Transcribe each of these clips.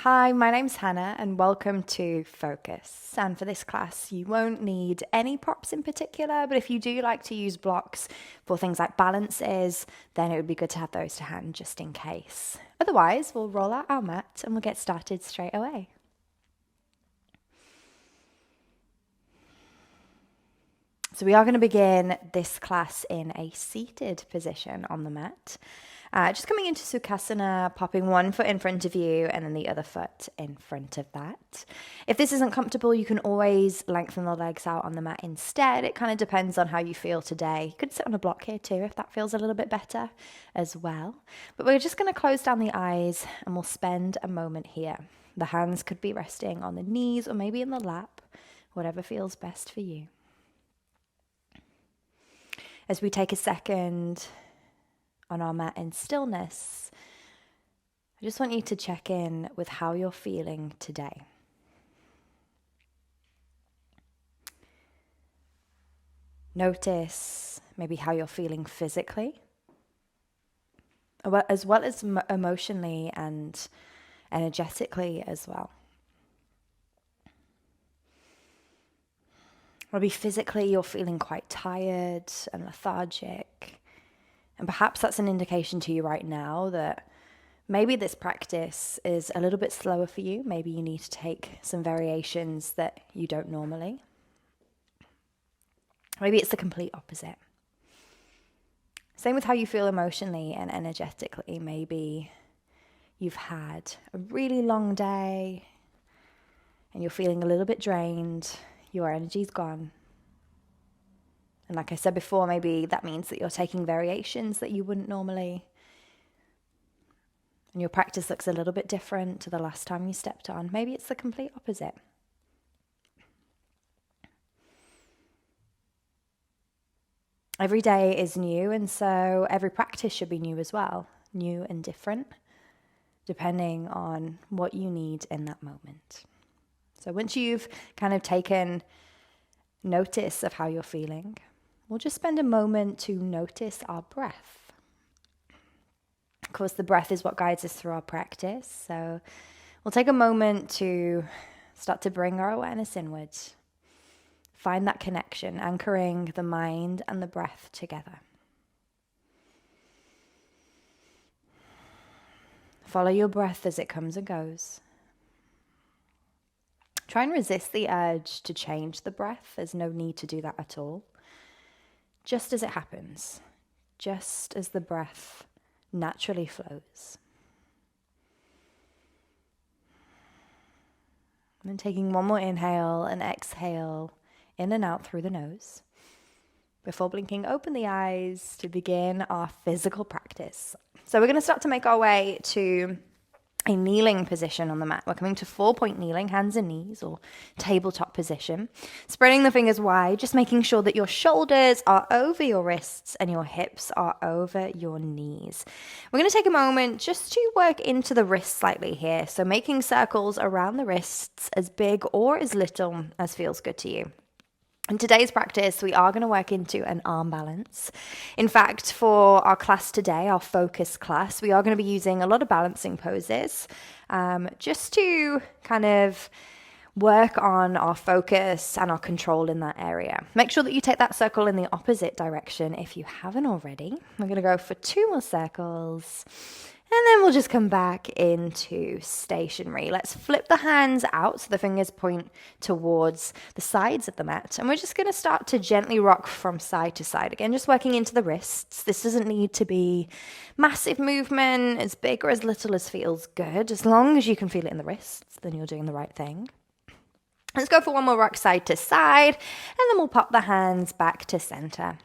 Hi, my name's Hannah and welcome to Focus. And for this class, you won't need any props in particular, but if you do like to use blocks for things like balances, then it would be good to have those to hand just in case. Otherwise, we'll roll out our mat and we'll get started straight away. So we are going to begin this class in a seated position on the mat. Just coming into Sukhasana, popping one foot in front of you and then the other foot in front of that. If this isn't comfortable, you can always lengthen the legs out on the mat instead. It kind of depends on how you feel today. You could sit on a block here too if that feels a little bit better as well. But we're just going to close down the eyes and we'll spend a moment here. The hands could be resting on the knees or maybe in the lap, whatever feels best for you. As we take a second on our mat in stillness, I just want you to check in with how you're feeling today. Notice maybe how you're feeling physically, as well as emotionally and energetically as well. Maybe physically you're feeling quite tired and lethargic. And perhaps that's an indication to you right now that maybe this practice is a little bit slower for you. Maybe you need to take some variations that you don't normally. Maybe it's the complete opposite. Same with how you feel emotionally and energetically. Maybe you've had a really long day and you're feeling a little bit drained. Your energy's gone. And like I said before, maybe that means that you're taking variations that you wouldn't normally. And your practice looks a little bit different to the last time you stepped on. Maybe it's the complete opposite. Every day is new, and so every practice should be new as well. New and different, depending on what you need in that moment. So once you've kind of taken notice of how you're feeling, we'll just spend a moment to notice our breath. Of course, the breath is what guides us through our practice. So we'll take a moment to start to bring our awareness inwards. Find that connection, anchoring the mind and the breath together. Follow your breath as it comes and goes. Try and resist the urge to change the breath. There's no need to do that at all. Just as it happens, just as the breath naturally flows. And then taking one more inhale and exhale in and out through the nose. Before blinking, open the eyes to begin our physical practice. So we're going to start to make our way to a kneeling position on the mat. We're coming to 4-point kneeling, hands and knees, or tabletop position. Spreading the fingers wide, just making sure that your shoulders are over your wrists and your hips are over your knees. We're going to take a moment just to work into the wrists slightly here. So making circles around the wrists as big or as little as feels good to you. In today's practice, we are going to work into an arm balance. In fact, for our class today, our focus class, we are going to be using a lot of balancing poses just to kind of work on our focus and our control in that area. Make sure that you take that circle in the opposite direction if you haven't already. We're going to go for 2 more circles. And then we'll just come back into stationary. Let's flip the hands out so the fingers point towards the sides of the mat. And we're just going to start to gently rock from side to side. Again, just working into the wrists. This doesn't need to be massive movement, as big or as little as feels good. As long as you can feel it in the wrists, then you're doing the right thing. Let's go for one more rock side to side, and then we'll pop the hands back to center.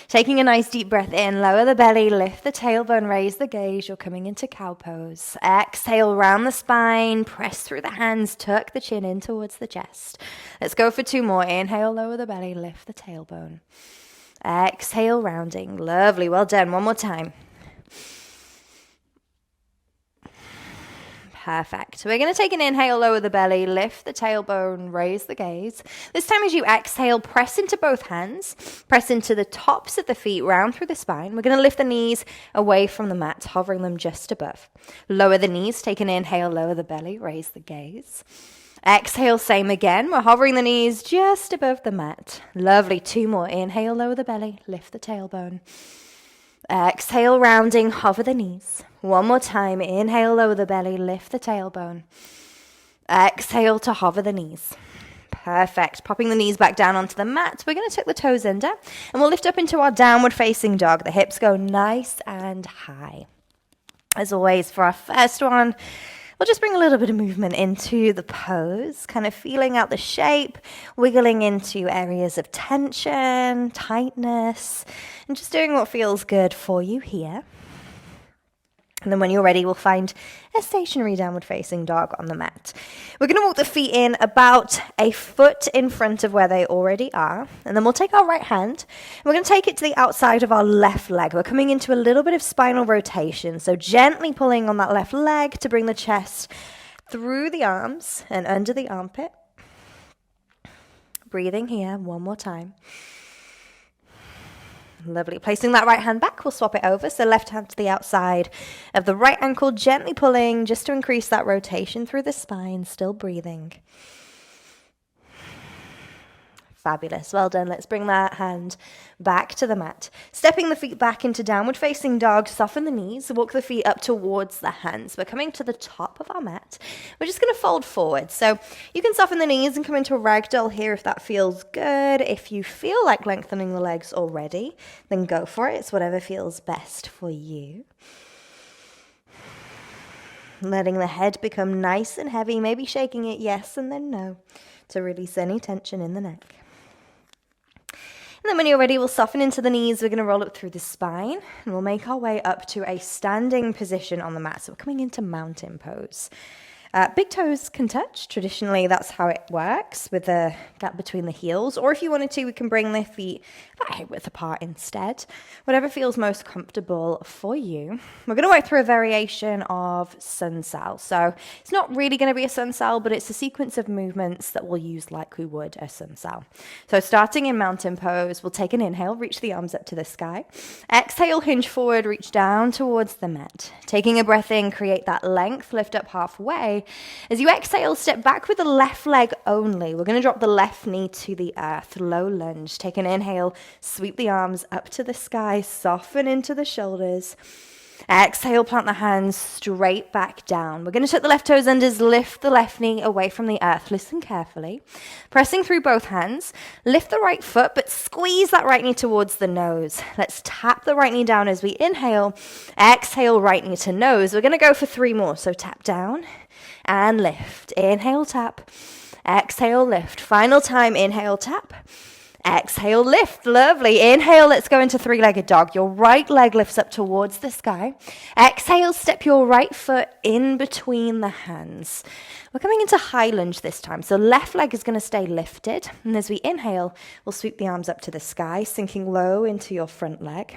Taking a nice deep breath in, lower the belly, lift the tailbone, raise the gaze. You're coming into cow pose. Exhale, round the spine, press through the hands, tuck the chin in towards the chest. Let's go for 2 more. Inhale, lower the belly, lift the tailbone. Exhale, rounding. Lovely, well done. One more time. Perfect. We're going to take an inhale, lower the belly, lift the tailbone, raise the gaze. This time as you exhale, press into both hands, press into the tops of the feet, round through the spine. We're going to lift the knees away from the mat, hovering them just above. Lower the knees, take an inhale, lower the belly, raise the gaze. Exhale, same again. We're hovering the knees just above the mat. Lovely. 2 more. Inhale, lower the belly, lift the tailbone. Exhale, rounding, hover the knees. 1 more time. Inhale, lower the belly, lift the tailbone. Exhale to hover the knees. Perfect. Popping the knees back down onto the mat. We're going to tuck the toes under and we'll lift up into our downward facing dog. The hips go nice and high. As always, for our first one, we'll just bring a little bit of movement into the pose, kind of feeling out the shape, wiggling into areas of tension, tightness, and just doing what feels good for you here. And then when you're ready, we'll find a stationary downward facing dog on the mat. We're going to walk the feet in about a foot in front of where they already are. And then we'll take our right hand. And we're going to take it to the outside of our left leg. We're coming into a little bit of spinal rotation. So gently pulling on that left leg to bring the chest through the arms and under the armpit. Breathing here 1 more time. Lovely. Placing that right hand back, we'll swap it over. So left hand to the outside of the right ankle, gently pulling just to increase that rotation through the spine, still breathing. Fabulous. Well done. Let's bring that hand back to the mat. Stepping the feet back into downward facing dog, soften the knees, walk the feet up towards the hands. We're coming to the top of our mat. We're just going to fold forward. So you can soften the knees and come into a ragdoll here if that feels good. If you feel like lengthening the legs already, then go for it. It's whatever feels best for you. Letting the head become nice and heavy, maybe shaking it yes and then no to release any tension in the neck. And then when you're ready, we'll soften into the knees. We're going to roll up through the spine and we'll make our way up to a standing position on the mat. So we're coming into mountain pose. Big toes can touch. Traditionally, that's how it works with a gap between the heels. Or if you wanted to, we can bring the feet about hip width apart instead. Whatever feels most comfortable for you. We're going to work through a variation of sun sal. So it's not really going to be a sun sal, but it's a sequence of movements that we'll use like we would a sun sal. So starting in mountain pose, we'll take an inhale, reach the arms up to the sky. Exhale, hinge forward, reach down towards the mat. Taking a breath in, create that length, lift up halfway. As you exhale, step back with the left leg only. We're going to drop the left knee to the earth, low lunge. Take an inhale, sweep the arms up to the sky, soften into the shoulders. Exhale, plant the hands straight back down. We're going to tuck the left toes under, lift the left knee away from the earth. Listen carefully. Pressing through both hands, lift the right foot, but squeeze that right knee towards the nose. Let's tap the right knee down as we inhale. Exhale, right knee to nose. We're going to go for 3 more. So tap down and lift. Inhale, tap. Exhale, lift. Final time, inhale, tap. Exhale, lift. Lovely. Inhale, let's go into 3-legged dog. Your right leg lifts up towards the sky. Exhale, step your right foot in between the hands. We're coming into high lunge this time. So left leg is going to stay lifted. And as we inhale, we'll sweep the arms up to the sky, sinking low into your front leg.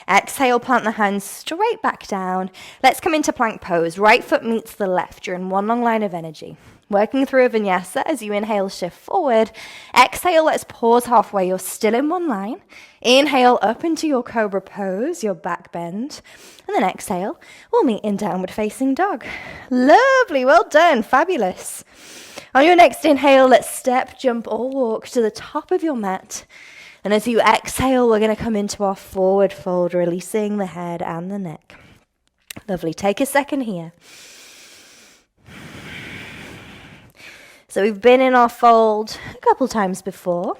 Exhale, plant the hands straight back down. Let's come into plank pose. Right foot meets the left. You're in one long line of energy. Working through a vinyasa as you inhale, shift forward. Exhale, let's pause halfway. You're still in one line. Inhale up into your cobra pose, your back bend. And then exhale, we'll meet in downward facing dog. Lovely, well done, fabulous. On your next inhale, let's step, jump or walk to the top of your mat. And as you exhale, we're going to come into our forward fold, releasing the head and the neck. Lovely, take a second here. So we've been in our fold a couple times before.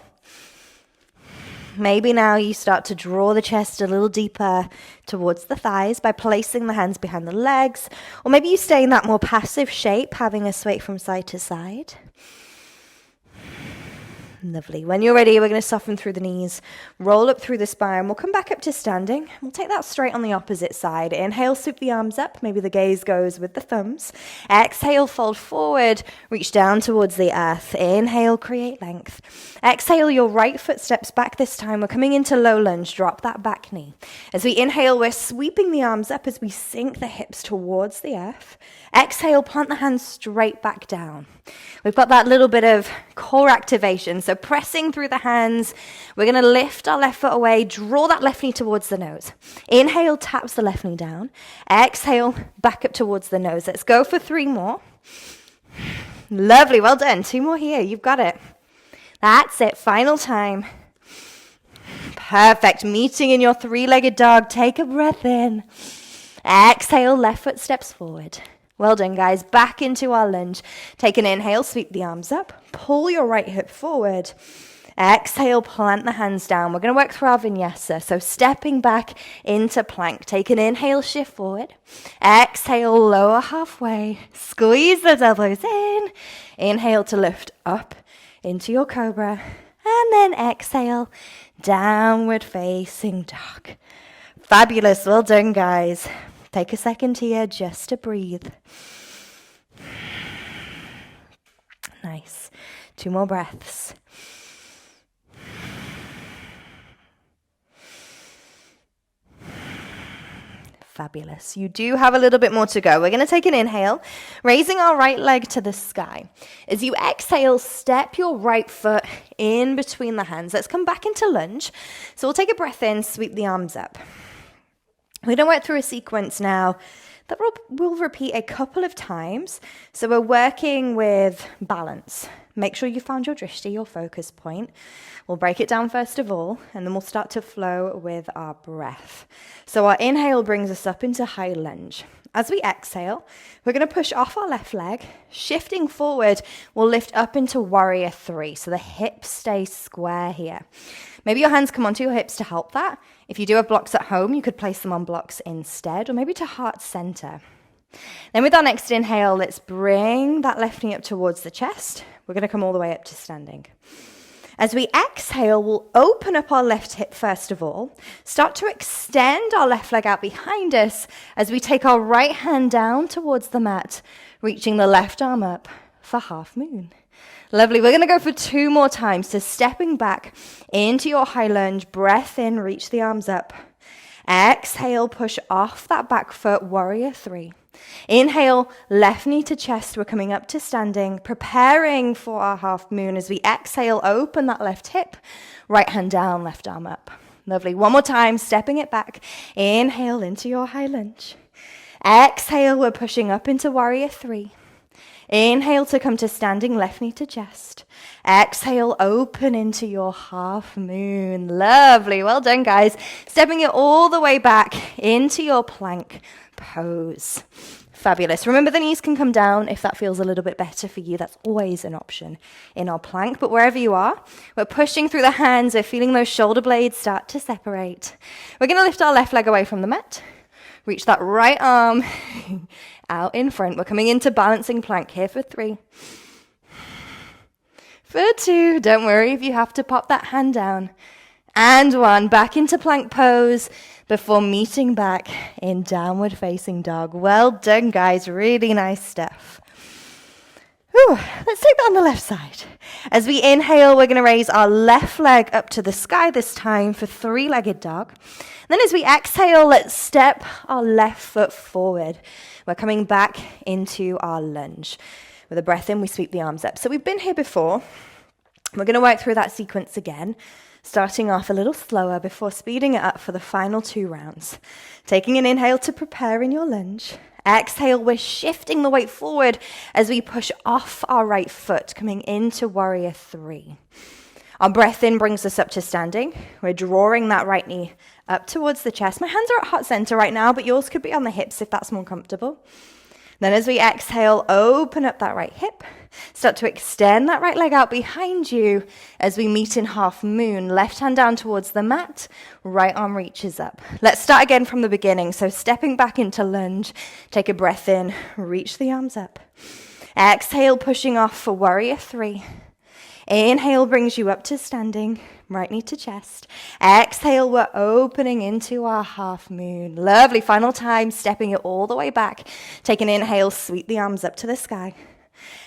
Maybe now you start to draw the chest a little deeper towards the thighs by placing the hands behind the legs. Or maybe you stay in that more passive shape, having a sway from side to side. Lovely. When you're ready, we're going to soften through the knees, roll up through the spine. We'll come back up to standing. We'll take that straight on the opposite side. Inhale, sweep the arms up. Maybe the gaze goes with the thumbs. Exhale, fold forward. Reach down towards the earth. Inhale, create length. Exhale, your right foot steps back this time. We're coming into low lunge. Drop that back knee. As we inhale, we're sweeping the arms up as we sink the hips towards the earth. Exhale, plant the hands straight back down. We've got that little bit of core activation. So pressing through the hands, we're going to lift our left foot away, draw that left knee towards the nose. Inhale, taps the left knee down. Exhale, back up towards the nose. Let's go for 3 more. Lovely, well done. 2 more here, you've got it. That's it, final time. Perfect, meeting in your 3-legged dog. Take a breath in. Exhale, left foot steps forward. Well done, guys. Back into our lunge. Take an inhale, sweep the arms up. Pull your right hip forward. Exhale, plant the hands down. We're going to work through our vinyasa. So stepping back into plank. Take an inhale, shift forward. Exhale, lower halfway. Squeeze the elbows in. Inhale to lift up into your cobra. And then exhale, downward facing dog. Fabulous. Well done, guys. Take a second here just to breathe. Nice. 2 more breaths. Fabulous. You do have a little bit more to go. We're going to take an inhale, raising our right leg to the sky. As you exhale, step your right foot in between the hands. Let's come back into lunge. So we'll take a breath in, sweep the arms up. We're going to work through a sequence now that we'll repeat a couple of times. So we're working with balance. Make sure you found your drishti, your focus point. We'll break it down first of all, and then we'll start to flow with our breath. So our inhale brings us up into high lunge. As we exhale, we're going to push off our left leg. Shifting forward, we'll lift up into warrior 3. So the hips stay square here. Maybe your hands come onto your hips to help that. If you do have blocks at home, you could place them on blocks instead, or maybe to heart center. Then with our next inhale, let's bring that left knee up towards the chest. We're going to come all the way up to standing. As we exhale, we'll open up our left hip first of all. Start to extend our left leg out behind us as we take our right hand down towards the mat, reaching the left arm up for half moon. Lovely. We're going to go for 2 more times. So stepping back into your high lunge, breath in, reach the arms up. Exhale, push off that back foot, warrior 3. Inhale, left knee to chest. We're coming up to standing, preparing for our half moon. As we exhale, open that left hip, right hand down, left arm up. Lovely. 1 more time, stepping it back. Inhale into your high lunge. Exhale, we're pushing up into warrior 3. Inhale to come to standing, left knee to chest. Exhale, open into your half moon. Lovely. Well done, guys. Stepping it all the way back into your plank pose. Fabulous. Remember, the knees can come down if that feels a little bit better for you. That's always an option in our plank. But wherever you are, we're pushing through the hands. We're feeling those shoulder blades start to separate. We're going to lift our left leg away from the mat. Reach that right arm out in front. We're coming into balancing plank here for 3. For 2. Don't worry if you have to pop that hand down. And 1. Back into plank pose before meeting back in downward facing dog. Well done, guys. Really nice stuff. Whew. Let's take that on the left side. As we inhale, we're going to raise our left leg up to the sky this time for 3-legged dog. Then as we exhale, let's step our left foot forward. We're coming back into our lunge. With a breath in, we sweep the arms up. So we've been here before. We're going to work through that sequence again, starting off a little slower before speeding it up for the final 2 rounds. Taking an inhale to prepare in your lunge. Exhale, we're shifting the weight forward as we push off our right foot, coming into warrior 3. Our breath in brings us up to standing. We're drawing that right knee up towards the chest. My hands are at heart center right now, but yours could be on the hips if that's more comfortable. Then as we exhale, open up that right hip. Start to extend that right leg out behind you as we meet in half moon. Left hand down towards the mat, right arm reaches up. Let's start again from the beginning. So stepping back into lunge, take a breath in, reach the arms up. Exhale, pushing off for warrior 3. Inhale brings you up to standing, right knee to chest. Exhale, we're opening into our half moon. Lovely. Final time, stepping it all the way back. Take an inhale, sweep the arms up to the sky.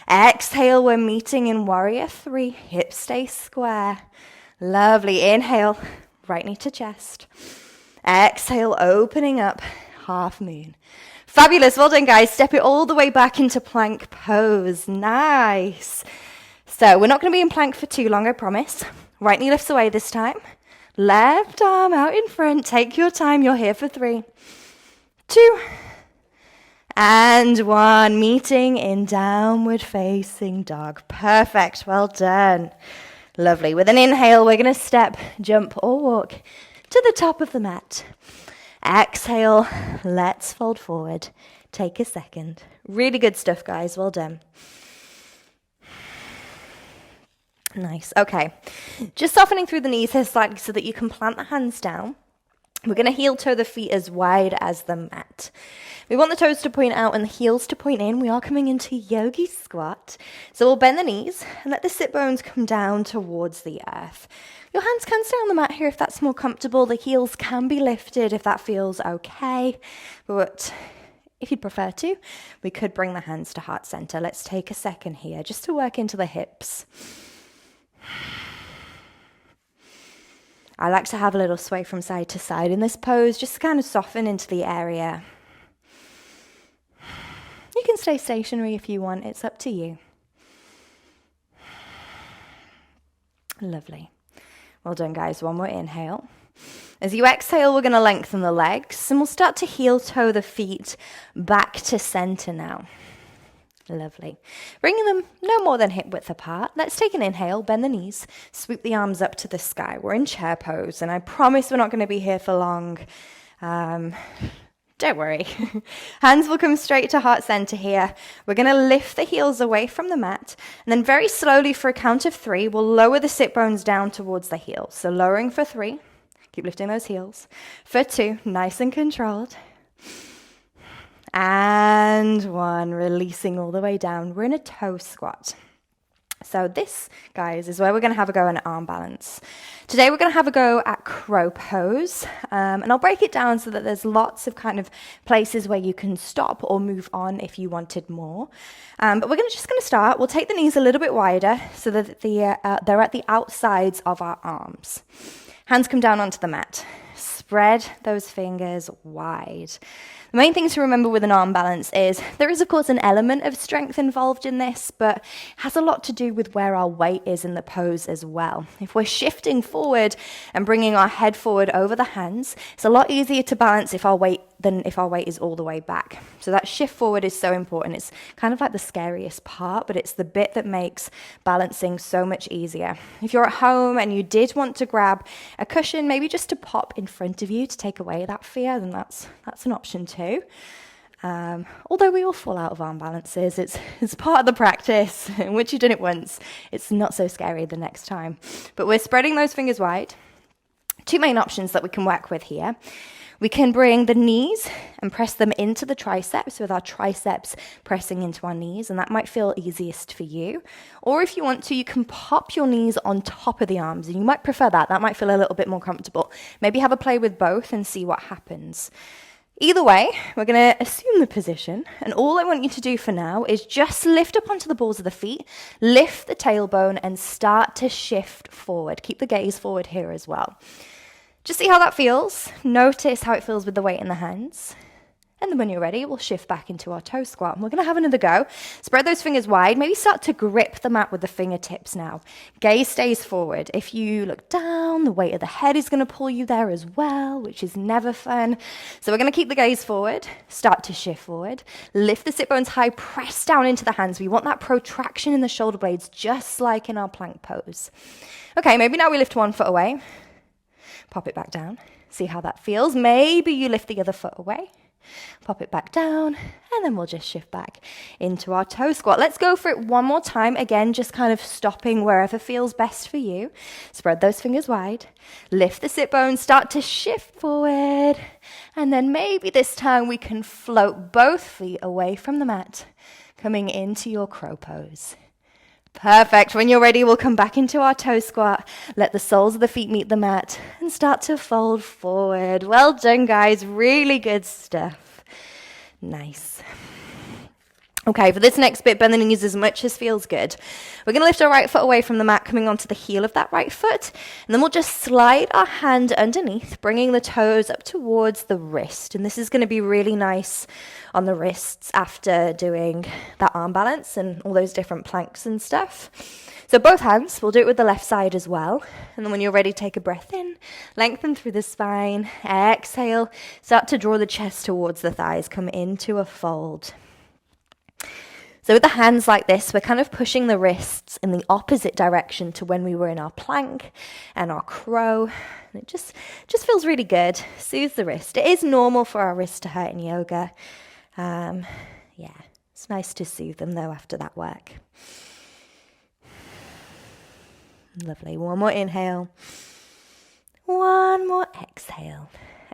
Exhale, we're meeting in warrior 3. Hips stay square. Lovely. Inhale, right knee to chest. Exhale, opening up, half moon. Fabulous. Well done, guys. Step it all the way back into plank pose. Nice. So we're not going to be in plank for too long, I promise. Right knee lifts away this time. Left arm out in front. Take your time. You're here for 3, 2, and 1. Meeting in downward facing dog. Perfect. Well done. Lovely. With an inhale, we're going to step, jump, or walk to the top of the mat. Exhale. Let's fold forward. Take a second. Really good stuff, guys. Well done. Nice. Okay. Just softening through the knees here slightly so that you can plant the hands down. We're going to heel toe the feet as wide as the mat. We want the toes to point out and the heels to point in. We are coming into yogi squat. So we'll bend the knees and let the sit bones come down towards the earth. Your hands can stay on the mat here if that's more comfortable. The heels can be lifted if that feels okay. But if you'd prefer to, we could bring the hands to heart center. Let's take a second here just to work into the hips. I like to have a little sway from side to side in this pose, just to kind of soften into the area. You can stay stationary if you want, it's up to you. Lovely. Well done, guys. One more inhale. As you exhale, we're going to lengthen the legs, and we'll start to heel toe the feet back to center now. Lovely. Bringing them no more than hip width apart. Let's take an inhale, bend the knees, sweep the arms up to the sky. We're in chair pose, and I promise we're not going to be here for long. Don't worry. Hands will come straight to heart center here. We're going to lift the heels away from the mat, and then very slowly for a count of 3, we'll lower the sit bones down towards the heels. So lowering for 3. Keep lifting those heels. For 2, nice and controlled. And 1, releasing all the way down. We're in a toe squat. So this, guys, is where we're going to have a go at arm balance. Today we're going to have a go at crow pose. And I'll break it down so that there's lots of kind of places where you can stop or move on if you wanted more. But we're just going to start. We'll take the knees a little bit wider so that they're at the outsides of our arms. Hands come down onto the mat. Spread those fingers wide. The main thing to remember with an arm balance is there is, of course, an element of strength involved in this, but it has a lot to do with where our weight is in the pose as well. If we're shifting forward and bringing our head forward over the hands, it's a lot easier to balance than if our weight is all the way back. So that shift forward is so important. It's kind of like the scariest part, but it's the bit that makes balancing so much easier. If you're at home and you did want to grab a cushion, maybe just to pop in front of you to take away that fear, then that's an option too. Although we all fall out of arm balances, it's part of the practice. And once you've done it once, it's not so scary the next time. But we're spreading those fingers wide. 2 main options that we can work with here. We can bring the knees and press them into the triceps with our triceps pressing into our knees, and that might feel easiest for you. Or if you want to, you can pop your knees on top of the arms, and you might prefer that. That might feel a little bit more comfortable. Maybe have a play with both and see what happens. Either way, we're going to assume the position, and all I want you to do for now is just lift up onto the balls of the feet, lift the tailbone, and start to shift forward. Keep the gaze forward here as well. Just see how that feels. Notice how it feels with the weight in the hands. And then when you're ready, we'll shift back into our toe squat. And we're going to have another go. Spread those fingers wide. Maybe start to grip the mat with the fingertips now. Gaze stays forward. If you look down, the weight of the head is going to pull you there as well, which is never fun. So we're going to keep the gaze forward. Start to shift forward. Lift the sit bones high. Press down into the hands. We want that protraction in the shoulder blades, just like in our plank pose. Okay, maybe now we lift 1 foot away. Pop it back down. See how that feels. Maybe you lift the other foot away. Pop it back down, and then we'll just shift back into our toe squat. Let's go for it one more time. Again, just kind of stopping wherever feels best for you. Spread those fingers wide. Lift the sit bones, start to shift forward. And then maybe this time we can float both feet away from the mat, coming into your crow pose. Perfect. When you're ready, we'll come back into our toe squat. Let the soles of the feet meet the mat and start to fold forward. Well done, guys. Really good stuff. Nice. Okay, for this next bit, bend the knees as much as feels good. We're going to lift our right foot away from the mat, coming onto the heel of that right foot. And then we'll just slide our hand underneath, bringing the toes up towards the wrist. And this is going to be really nice on the wrists after doing that arm balance and all those different planks and stuff. So both hands, we'll do it with the left side as well. And then when you're ready, take a breath in, lengthen through the spine, exhale, start to draw the chest towards the thighs, come into a fold. So with the hands like this, we're kind of pushing the wrists in the opposite direction to when we were in our plank and our crow. And it just feels really good. Soothes the wrist. It is normal for our wrists to hurt in yoga. Yeah, it's nice to soothe them though after that work. Lovely. One more inhale. One more exhale.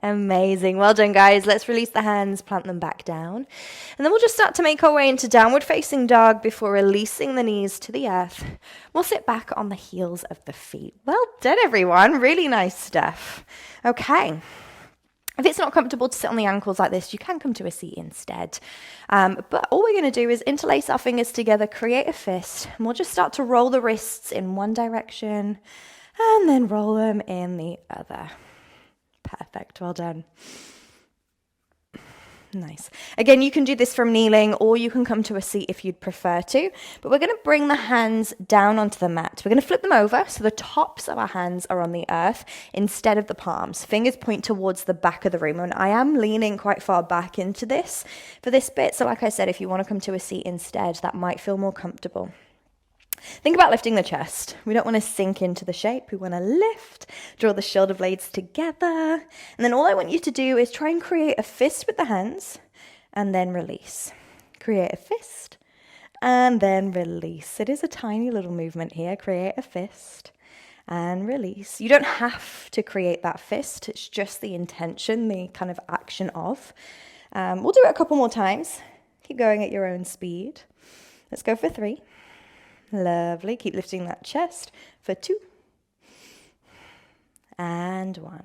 Amazing. Well done, guys. Let's release the hands, plant them back down. And then we'll just start to make our way into downward facing dog before releasing the knees to the earth. We'll sit back on the heels of the feet. Well done, everyone. Really nice stuff. Okay. If it's not comfortable to sit on the ankles like this, you can come to a seat instead. But all we're going to do is interlace our fingers together, create a fist, and we'll just start to roll the wrists in one direction and then roll them in the other. Perfect. Well done. Nice. Again, you can do this from kneeling or you can come to a seat if you'd prefer to, but we're going to bring the hands down onto the mat. We're going to flip them over so the tops of our hands are on the earth instead of the palms. Fingers point towards the back of the room, and I am leaning quite far back into this for this bit. So like I said, if you want to come to a seat instead, that might feel more comfortable. Think about lifting the chest. We don't want to sink into the shape. We want to lift, draw the shoulder blades together. And then all I want you to do is try and create a fist with the hands and then release. Create a fist and then release. It is a tiny little movement here. Create a fist and release. You don't have to create that fist. It's just the intention, the kind of action of. We'll do it a couple more times. Keep going at your own speed. Let's go for 3. Lovely. Keep lifting that chest for 2 and 1.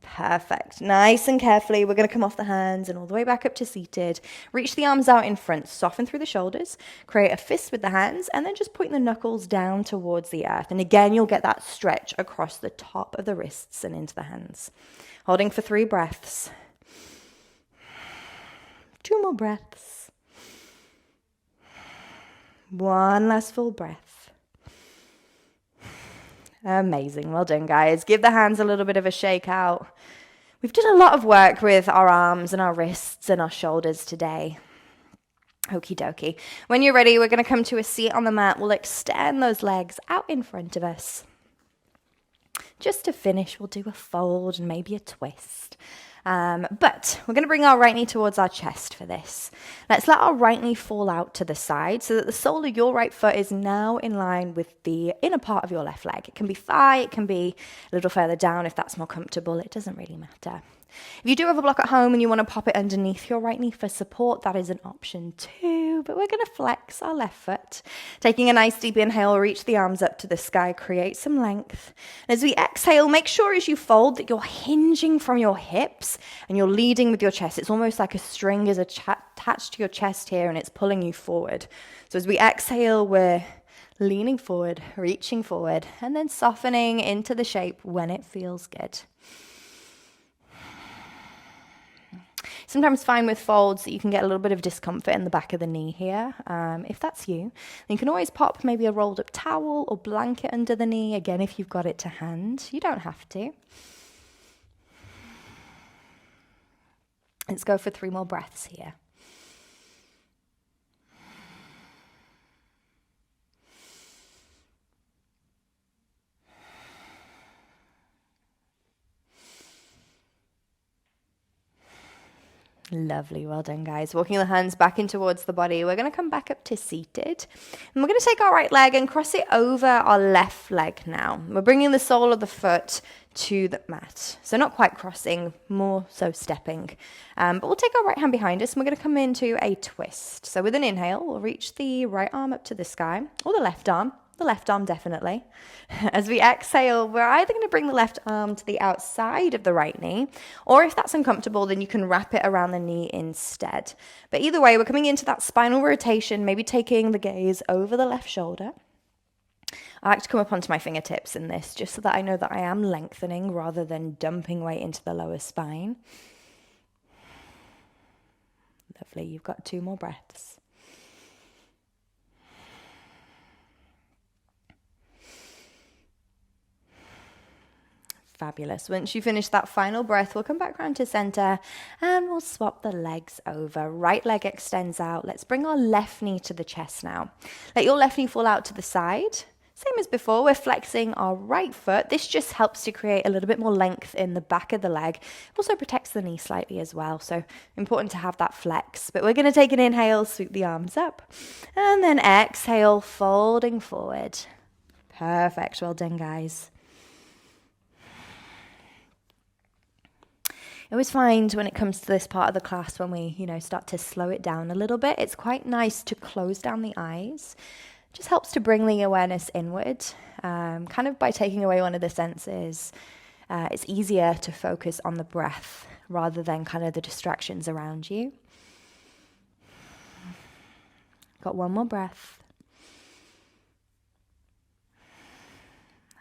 Perfect. Nice and carefully, we're going to come off the hands and all the way back up to seated. Reach the arms out in front, soften through the shoulders, create a fist with the hands, and then just point the knuckles down towards the earth. And again, you'll get that stretch across the top of the wrists and into the hands. Holding for 3 breaths. 2 more breaths. 1 last full breath. Amazing. Well done, guys. Give the hands a little bit of a shake out. We've done a lot of work with our arms and our wrists and our shoulders today. Okie dokie. When you're ready, we're going to come to a seat on the mat. We'll extend those legs out in front of us. Just to finish, we'll do a fold and maybe a twist. But we're going to bring our right knee towards our chest for this. Let's let our right knee fall out to the side so that the sole of your right foot is now in line with the inner part of your left leg. It can be thigh, it can be a little further down if that's more comfortable. It doesn't really matter. If you do have a block at home and you want to pop it underneath your right knee for support, that is an option too. But we're going to flex our left foot. Taking a nice deep inhale, reach the arms up to the sky, create some length. And as we exhale, make sure as you fold that you're hinging from your hips and you're leading with your chest. It's almost like a string is attached to your chest here and it's pulling you forward. So as we exhale, we're leaning forward, reaching forward, and then softening into the shape when it feels good. Sometimes find with folds that you can get a little bit of discomfort in the back of the knee here. If that's you, then you can always pop maybe a rolled up towel or blanket under the knee. Again, if you've got it to hand, you don't have to. Let's go for 3 more breaths here. Lovely. Well done, guys. Walking the hands back in towards the body. We're going to come back up to seated. And we're going to take our right leg and cross it over our left leg now. We're bringing the sole of the foot to the mat. So not quite crossing, more so stepping. But we'll take our right hand behind us and we're going to come into a twist. So with an inhale, we'll reach the right arm up to the sky, or the left arm definitely. As we exhale, we're either going to bring the left arm to the outside of the right knee, or if that's uncomfortable, then you can wrap it around the knee instead. But either way, we're coming into that spinal rotation, maybe taking the gaze over the left shoulder. I like to come up onto my fingertips in this, just so that I know that I am lengthening rather than dumping weight into the lower spine. Lovely, you've got 2 more breaths. Fabulous. Once you finish that final breath, we'll come back round to center and we'll swap the legs over. Right leg extends out. Let's bring our left knee to the chest now. Let your left knee fall out to the side. Same as before, we're flexing our right foot. This just helps to create a little bit more length in the back of the leg. It also protects the knee slightly as well, so important to have that flex. But we're going to take an inhale, sweep the arms up, and then exhale, folding forward. Perfect. Well done, guys. I always find when it comes to this part of the class, when we, start to slow it down a little bit, it's quite nice to close down the eyes. It just helps to bring the awareness inward, kind of by taking away one of the senses. It's easier to focus on the breath rather than kind of the distractions around you. Got 1 more breath.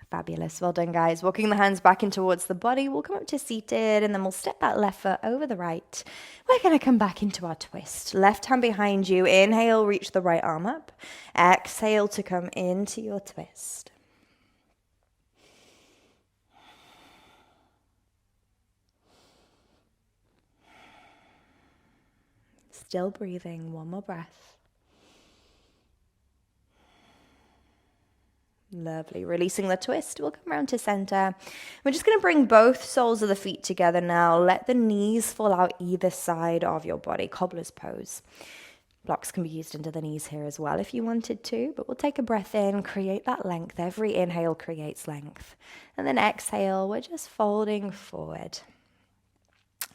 Fabulous. Well done, guys. Walking the hands back in towards the body. We'll come up to seated and then we'll step that left foot over the right. We're going to come back into our twist. Left hand behind you. Inhale, reach the right arm up. Exhale to come into your twist. Still breathing. 1 more breath. Lovely. Releasing the twist. We'll come around to center. We're just going to bring both soles of the feet together now. Let the knees fall out either side of your body. Cobbler's pose. Blocks can be used under the knees here as well if you wanted to, but we'll take a breath in, create that length. Every inhale creates length. And then exhale, we're just folding forward.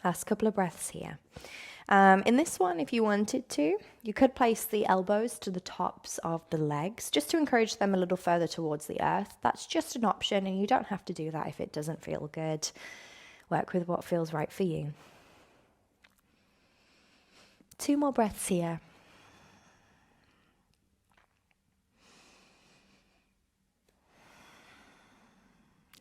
Last couple of breaths here. In this one, if you wanted to, you could place the elbows to the tops of the legs just to encourage them a little further towards the earth. That's just an option, and you don't have to do that if it doesn't feel good. Work with what feels right for you. 2 more breaths here.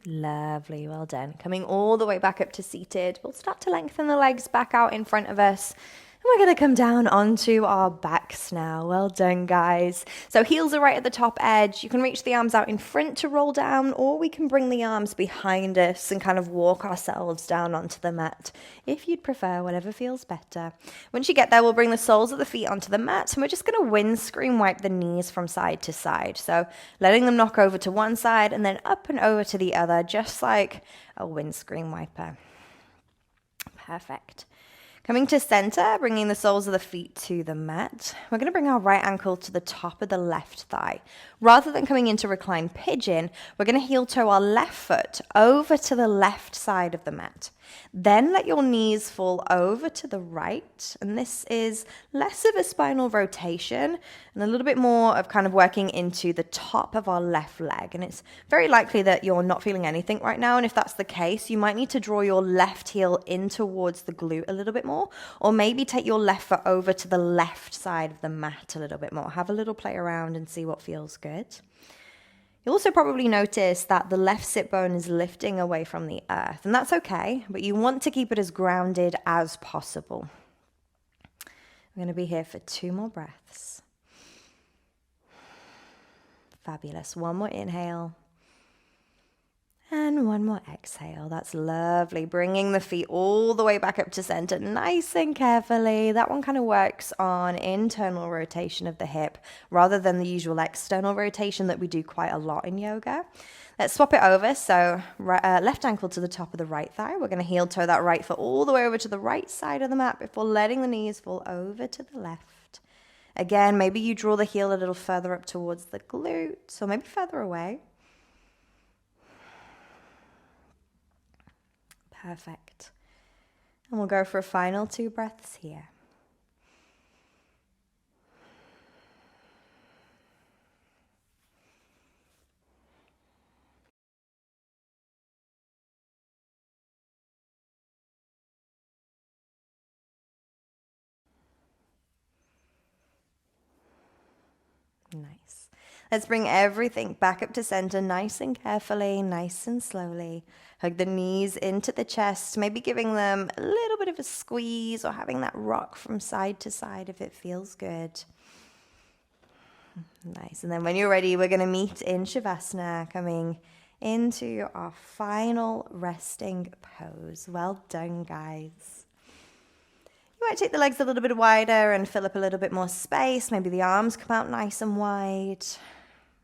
Lovely, well done. Coming all the way back up to seated. We'll start to lengthen the legs back out in front of us. And we're going to come down onto our backs now. Well done, guys. So heels are right at the top edge. You can reach the arms out in front to roll down, or we can bring the arms behind us and kind of walk ourselves down onto the mat, if you'd prefer, whatever feels better. Once you get there, we'll bring the soles of the feet onto the mat, and we're just going to windscreen wipe the knees from side to side. So letting them knock over to one side and then up and over to the other, just like a windscreen wiper. Perfect. Coming to center, bringing the soles of the feet to the mat. We're going to bring our right ankle to the top of the left thigh. Rather than coming into reclined pigeon, we're going to heel toe our left foot over to the left side of the mat. Then let your knees fall over to the right. And this is less of a spinal rotation and a little bit more of kind of working into the top of our left leg. And it's very likely that you're not feeling anything right now. And if that's the case, you might need to draw your left heel in towards the glute a little bit more, or maybe take your left foot over to the left side of the mat a little bit more. Have a little play around and see what feels good. You'll also probably notice that the left sit bone is lifting away from the earth, and that's okay, but you want to keep it as grounded as possible. I'm going to be here for 2 more breaths. Fabulous. 1 more inhale. And 1 more exhale. That's lovely. Bringing the feet all the way back up to center, nice and carefully. That one kind of works on internal rotation of the hip rather than the usual external rotation that we do quite a lot in yoga. Let's swap it over. So left ankle to the top of the right thigh. We're going to heel toe that right foot all the way over to the right side of the mat before letting the knees fall over to the left. Again, maybe you draw the heel a little further up towards the glutes, or maybe further away. Perfect. And we'll go for a final 2 breaths here. Nice. Let's bring everything back up to center, nice and carefully, nice and slowly. Hug the knees into the chest, maybe giving them a little bit of a squeeze or having that rock from side to side if it feels good. Nice. And then when you're ready, we're going to meet in Shavasana, coming into our final resting pose. Well done, guys. You might take the legs a little bit wider and fill up a little bit more space. Maybe the arms come out nice and wide.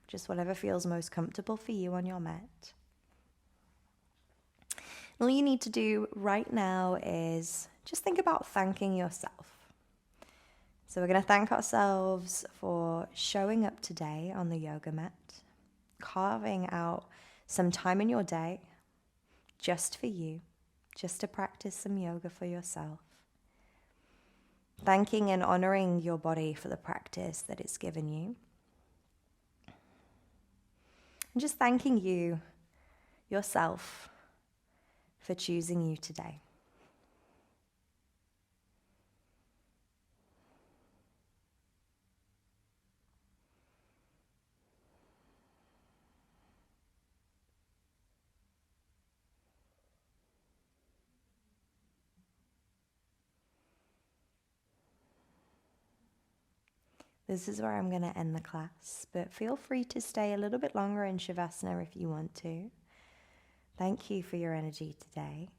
Just whatever feels most comfortable for you on your mat. All you need to do right now is just think about thanking yourself. So we're going to thank ourselves for showing up today on the yoga mat, carving out some time in your day just for you, just to practice some yoga for yourself. Thanking and honoring your body for the practice that it's given you. And just thanking you, yourself, for choosing you today. This is where I'm going to end the class, but feel free to stay a little bit longer in Shavasana if you want to. Thank you for your energy today.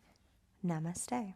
Namaste.